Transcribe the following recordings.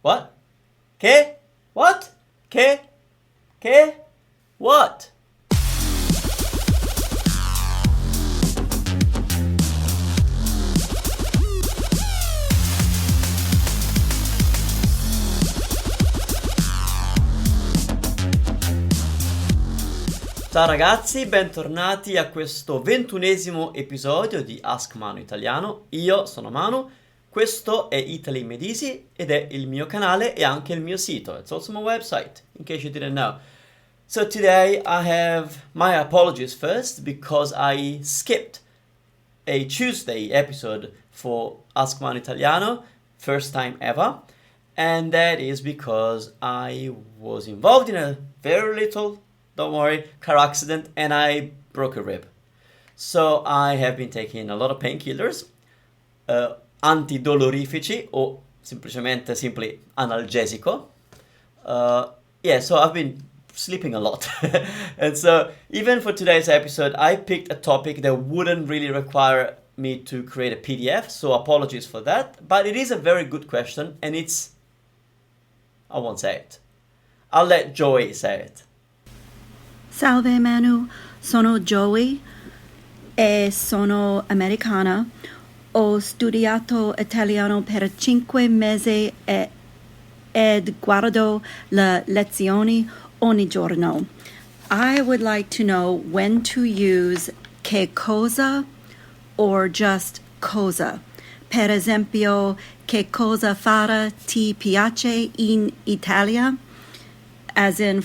What? Che? What? Che? What? Ciao ragazzi, bentornati a questo 21esimo episodio di Ask Manu Italiano. Io sono Manu, questo è Italy Made Easy ed è il mio canale e anche il mio sito. It's also my website, in case you didn't know. So today I have my apologies first because I skipped a Tuesday episode for Ask Manu Italiano, first time ever. And that is because I was involved in a very little, don't worry, car accident and I broke a rib. So I have been taking a lot of painkillers, antidolorifici o semplicemente simply analgesico. So I've been sleeping a lot. And so even for today's episode, I picked a topic that wouldn't really require me to create a PDF, so apologies for that. But it is a very good question and I won't say it. I'll let Joey say it. Salve Manu, sono Joey e sono americana. Ho studiato italiano per 5 mesi ed guardo le lezioni ogni giorno. I would like to know when to use che cosa or just cosa. Per esempio, che cosa fare ti piace in Italia? As in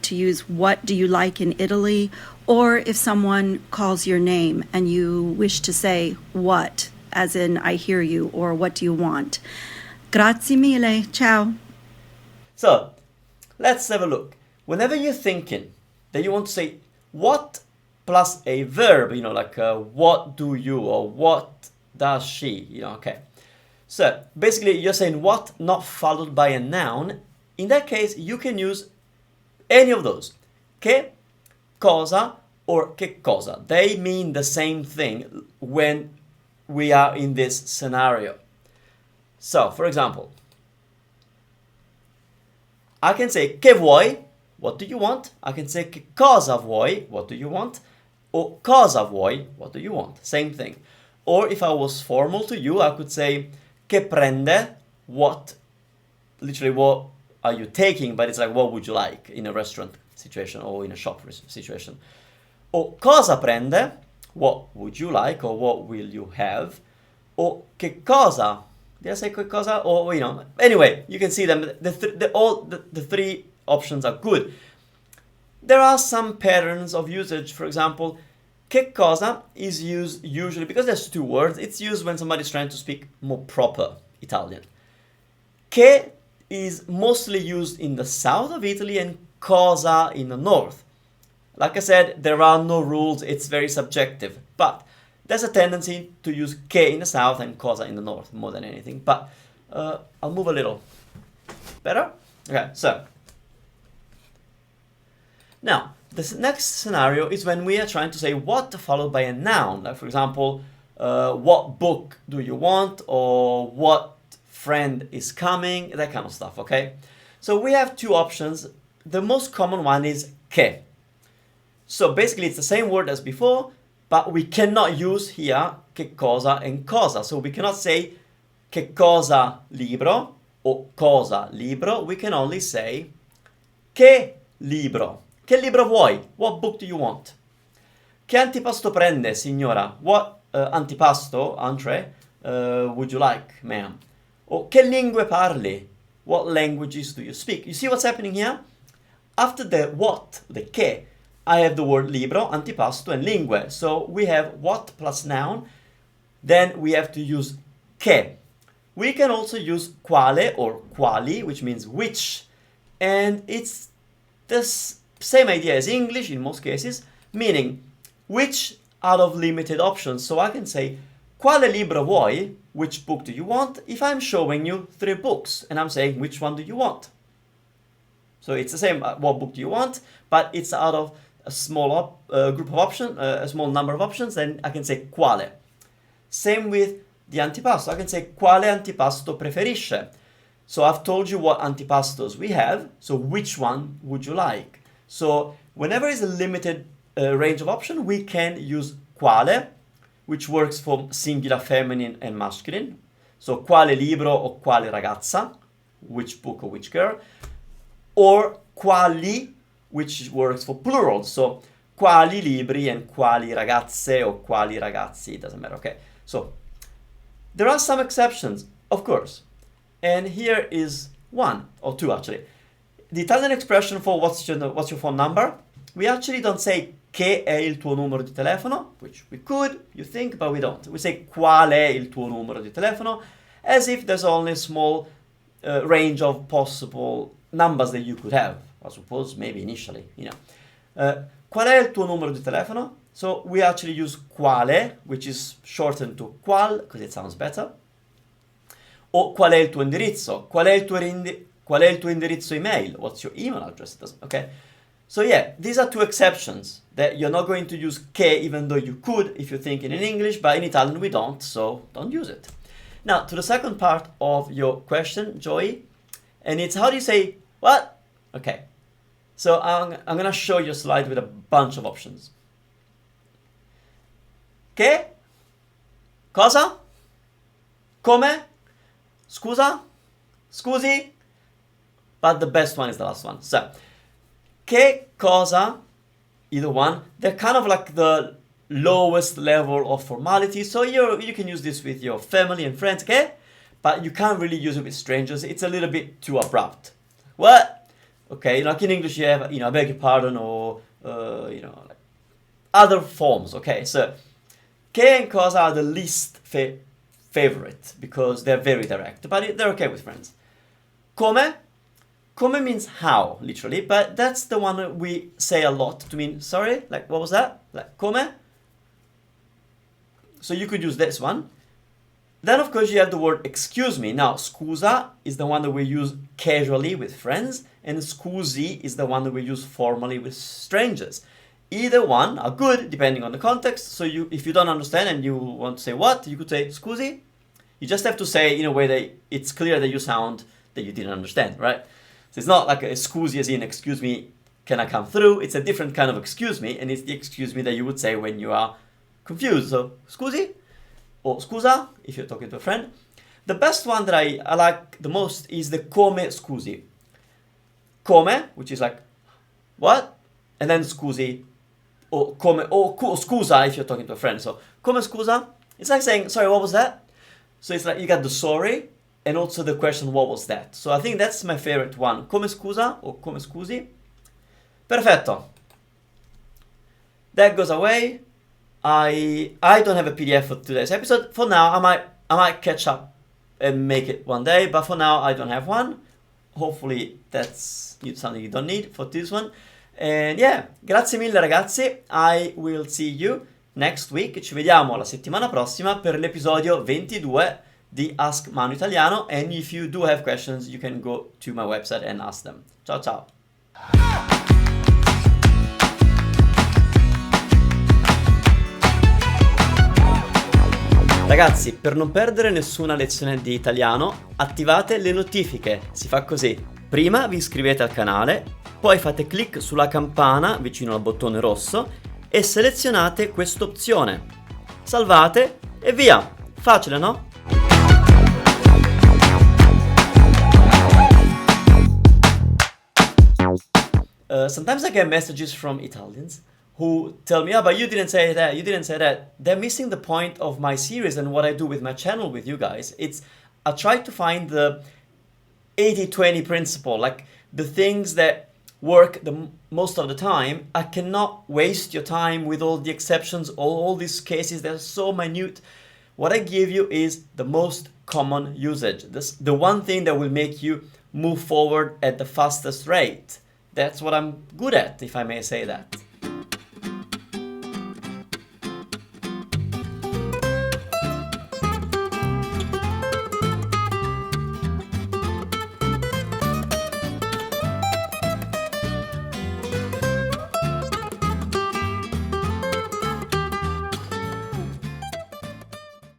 to use what do you like in Italy, or if someone calls your name and you wish to say what, as in I hear you, or what do you want. Grazie mille, ciao. So, let's have a look. Whenever you're thinking that you want to say what plus a verb, like what do you or what does she, okay. So, basically you're saying what not followed by a noun. In that case, you can use any of those. Che, cosa, or che cosa. They mean the same thing when we are in this scenario. So, for example, I can say che vuoi, what do you want? I can say che cosa vuoi, what do you want? Or cosa vuoi, what do you want? Same thing. Or if I was formal to you, I could say che prende, what, literally what are you taking, but it's like what would you like in a restaurant situation or in a shop situation. Or cosa prende, what would you like or what will you have. Or che cosa, did I say che cosa? Or anyway, you can see them. The three options are good. There are some patterns of usage. For example, che cosa is used usually, because there's two words, it's used when somebody's trying to speak more proper Italian. Che is mostly used in the south of Italy and cosa in the north. Like I said, there are no rules, it's very subjective, but there's a tendency to use che in the south and cosa in the north more than anything. But I'll move a little. Better? Okay, so now this next scenario is when we are trying to say what followed by a noun. Like for example, what book do you want, or what friend is coming, that kind of stuff, okay? So we have two options. The most common one is che. So basically it's the same word as before, but we cannot use here che cosa and cosa. So we cannot say che cosa libro or cosa libro. We can only say che libro. Che libro vuoi? What book do you want? Che antipasto prende, signora? What antipasto, entree, would you like, ma'am? Or che lingue parli? What languages do you speak? You see what's happening here? After the what, the che, I have the word libro, antipasto, and lingue. So we have what plus noun. Then we have to use che. We can also use quale or quali, which means which. And it's the same idea as English in most cases, meaning which out of limited options. So I can say quale libro vuoi? Which book do you want? If I'm showing you 3 books and I'm saying which one do you want? So it's the same, what book do you want? But it's out of a small group of options, a small number of options, then I can say quale. Same with the antipasto. I can say quale antipasto preferisce. So I've told you what antipastos we have, so which one would you like? So whenever it's a limited range of options, we can use quale, which works for singular feminine and masculine. So quale libro or quale ragazza, which book or which girl. Or quali, which works for plural. So quali libri and quali ragazze or quali ragazzi, it doesn't matter, okay? So there are some exceptions, of course. And here is one, or two actually. The Italian expression for what's your phone number, we actually don't say che è il tuo numero di telefono, which we could, you think, but we don't. We say qual è il tuo numero di telefono, as if there's only a small range of possible numbers that you could have, I suppose, maybe initially, you know. Qual è il tuo numero di telefono? So we actually use quale, which is shortened to qual, because it sounds better. O qual è il tuo indirizzo? Qual è il tuo indirizzo email? What's your email address? Okay. So yeah, these are two exceptions that you're not going to use che, even though you could if you're thinking in English, but in Italian we don't, so don't use it. Now, to the second part of your question, Joey, and it's how do you say what? Okay. So I'm going to show you a slide with a bunch of options. Che? Cosa? Come? Scusa? Scusi? But the best one is the last one. So, che cosa, either one, they're kind of like the lowest level of formality. So you can use this with your family and friends, okay? But you can't really use it with strangers. It's a little bit too abrupt. What? Okay, like in English you have, I beg your pardon, or, like other forms, okay? So, che and cosa are the least favorite because they're very direct, but they're okay with friends. Come? Come means how, literally, but that's the one that we say a lot to mean sorry, like what was that? Like come? So you could use this one. Then of course you have the word excuse me. Now scusa is the one that we use casually with friends, and scusi is the one that we use formally with strangers. Either one are good depending on the context. So if you don't understand and you want to say what, you could say scusi. You just have to say in a way that it's clear that you sound that you didn't understand, right? So it's not like a scusi as in excuse me, can I come through? It's a different kind of excuse me, and it's the excuse me that you would say when you are confused. So scusi or scusa if you're talking to a friend. The best one that I like the most is the come scusi. Come, which is like what? And then scusi or come or scusa if you're talking to a friend. So come scusa, it's like saying sorry, what was that? So it's like you got the sorry and also the question what was that. So I think that's my favorite one. Come scusa or come scusi. Perfetto. That goes away. I don't have a PDF for today's episode. For now, I might catch up and make it one day, but for now I don't have one. Hopefully that's something you don't need for this one. And yeah, grazie mille ragazzi. I will see you next week. Ci vediamo la settimana prossima per l'episodio 22 di Ask Manu Italiano. And if you do have questions, you can go to my website and ask them. Ciao ciao. Ragazzi, per non perdere nessuna lezione di italiano, attivate le notifiche. Si fa così. Prima vi iscrivete al canale, poi fate clic sulla campana vicino al bottone rosso e selezionate quest'opzione. Salvate e via! Facile, no? Sometimes I get messages from Italians who tell me, but you didn't say that. They're missing the point of my series and what I do with my channel with you guys. I try to find the 80-20 principle, like the things that work the most of the time. I cannot waste your time with all the exceptions, all these cases that are so minute. What I give you is the most common usage. The one thing that will make you move forward at the fastest rate. That's what I'm good at, if I may say that.